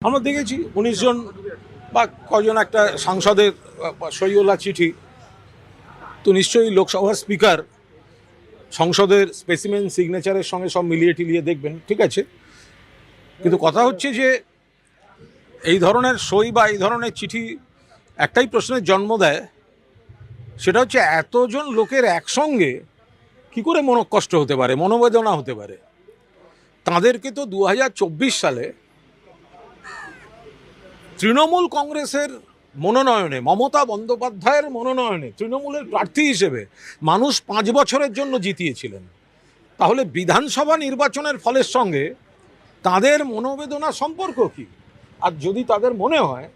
আমরা দেখেছি ১৯ জন বা কজন একটা সাংসদের সইওয়ালা চিঠি, তো নিশ্চয়ই লোকসভার স্পিকার সংসদের স্পেসিমেন সিগনেচারের সঙ্গে সব মিলিয়ে টিলিয়ে দেখবেন, ঠিক আছে। কিন্তু কথা হচ্ছে যে এই ধরনের সই বা এই ধরনের চিঠি একটাই প্রশ্নের জন্ম দেয়, সেটা হচ্ছে এতজন লোকের একসঙ্গে কি করে মনোকষ্ট হতে পারে, মনোবেদনা হতে পারে। তাদেরকে তো ২০২৪ সালে তৃণমূল কংগ্রেসের মনোনয়নে, মমতা বন্দ্যোপাধ্যায়ের মনোনয়নে তৃণমূলের প্রার্থী হিসেবে মানুষ ৫ বছরের জন্য জিতিয়েছিলেন। তাহলে বিধানসভা নির্বাচনের ফলের সঙ্গে তাদের মনোবেদনা সম্পর্ক কি? আর যদি তাদের মনে হয়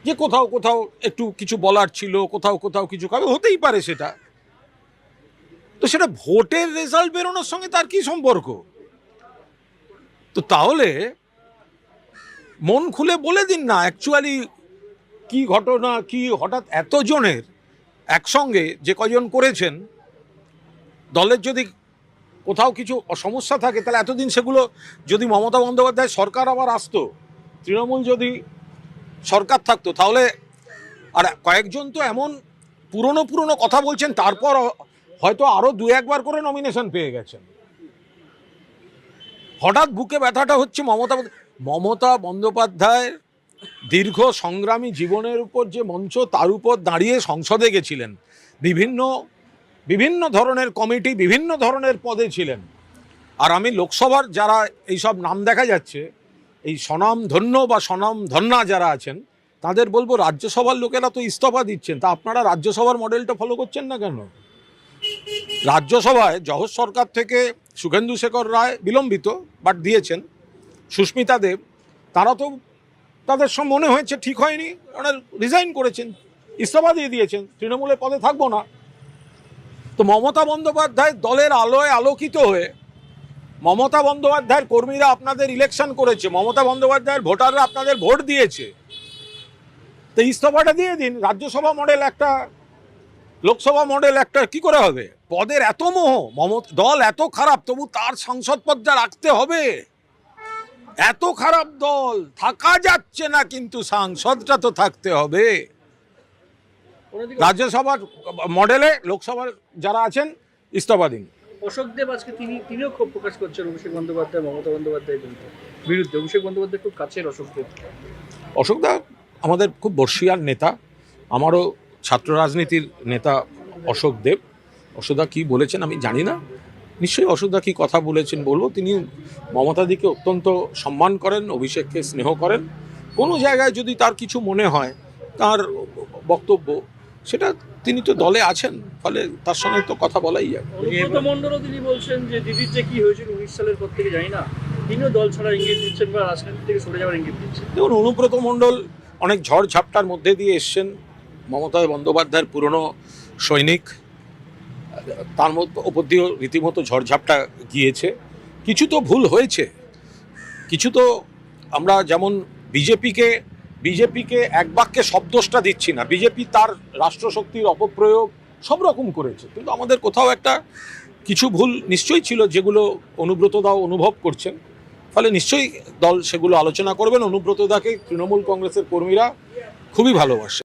যে কোথাও কোথাও একটু কিছু বলার ছিল, কোথাও কোথাও কিছু খাবে, হতেই পারে সেটা, তো সেটা ভোটের রেজাল্ট বেরোনোর সঙ্গে তার কি সম্পর্ক? তো তাহলে মন খুলে বলে দিন না অ্যাকচুয়ালি কি ঘটনা, কি হঠাৎ এতজনের একসঙ্গে যে কজন করেছেন, দলের যদি কোথাও কিছু সমস্যা থাকে তাহলে এতদিন সেগুলো যদি মমতা বন্দ্যোপাধ্যায় সরকার আবার আসতো, তৃণমূল যদি সরকার থাকতো, তাহলে আর কয়েকজন তো এমন পুরনো কথা বলছেন, তারপর হয়তো আরও ২-১ বার করে নমিনেশন পেয়ে গেছেন। হঠাৎ বুকে ব্যথাটা হচ্ছে মমতা বন্দ্যোপাধ্যায়ের দীর্ঘ সংগ্রামী জীবনের উপর যে মঞ্চ, তার উপর দাঁড়িয়ে সংসদে গেছিলেন, বিভিন্ন ধরনের কমিটি, বিভিন্ন ধরনের পদে ছিলেন। আর আমি লোকসভার যারা এইসব নাম দেখা যাচ্ছে, এই স্বনামধন্য বা স্বনামধন্যা যারা আছেন, তাদের বলবো রাজ্যসভার লোকেরা তো ইস্তফা দিচ্ছেন, তা আপনারা রাজ্যসভার মডেলটা ফলো করছেন না কেন? রাজ্যসভায় জহর সরকার থেকে শুভেন্দু শেখর রায় বিলম্বিত বাট দিয়েছেন, সুস্মিতা দেব, তারা তো তাদের সব মনে হয়েছে ঠিক হয়নি, ওরা রিজাইন করেছেন, ইস্তফা দিয়ে দিয়েছেন, তৃণমূলের পদে থাকবো না। তো মমতা বন্দ্যোপাধ্যায় দলের আলোয় আলোকিত হয়ে, মমতা বন্দ্যোপাধ্যায়ের কর্মীরা আপনাদের ইলেকশন করেছে, মমতা বন্দ্যোপাধ্যায়ের ভোটাররা আপনাদের ভোট দিয়েছে, তো ইস্তফাটা দিয়ে দিন। রাজ্যসভা মডেল একটা, লোকসভা মডেল একটা, কি করে হবে? পদের এত মোহ, দল এত খারাপ, তবু তার সাংসদ পদটা রাখতে হবে। এত খারাপ দল, থাকা যাচ্ছে না, কিন্তু সাংসদটা তো থাকতে হবে। রাজ্যসভার মডেলে লোকসভার যারা আছেন ইস্তফা দিন। অশোক দেব আজকে তিনিও ক্ষোভ প্রকাশ করছেন অভিষেক বন্দ্যোপাধ্যায়, মমতা বন্দ্যোপাধ্যায়ের বিরুদ্ধে। অভিষেক বন্দ্যোপাধ্যায় খুব কাছের অশোকদা আমাদের খুব বর্ষিয়ার নেতা, আমারও ছাত্র রাজনীতির নেতা অশোক দেব। অশোকদা কী বলেছেন আমি জানি না, নিশ্চয়ই অশোকদা কী কথা বলেছেন বলবো। তিনি মমতাদিকে অত্যন্ত সম্মান করেন, অভিষেককে স্নেহ করেন। কোনো জায়গায় যদি তার কিছু মনে হয়, তার বক্তব্য, সেটা তিনি তো দলে আছেন, ফলে তার সঙ্গে তো কথা বলাই যায়। অনুব্রত মণ্ডলও তিনি বলছেন যে দিদির যে কি হয়েছিল ১৯ সালের পর থেকে জানি না, তিনিও দল ছাড়া ইঙ্গিত দিচ্ছেন বা রাজনীতি থেকে সরে যাওয়ার ইঙ্গিত দিচ্ছেন। দেখুন, অনুব্রত মণ্ডল অনেক ঝড় ঝাপটার মধ্যে দিয়ে এসছেন, মমতা বন্দ্যোপাধ্যায়ের পুরনো সৈনিক, তার ওপর দিয়েও রীতিমতো ঝড়ঝাপটা গিয়েছে। কিছু তো ভুল হয়েছে, কিছু তো আমরা যেমন বিজেপিকে এক বাক্যে সব দোষটা দিচ্ছি না, বিজেপি তার রাষ্ট্রশক্তির অপপ্রয়োগ সব রকম করেছে, কিন্তু আমাদের কোথাও একটা কিছু ভুল নিশ্চয়ই ছিল, যেগুলো অনুব্রতদাও অনুভব করছেন। ফলে নিশ্চয়ই দল সেগুলো আলোচনা করবেন। অনুব্রতদাকে তৃণমূল কংগ্রেসের কর্মীরা খুবই ভালোবাসে।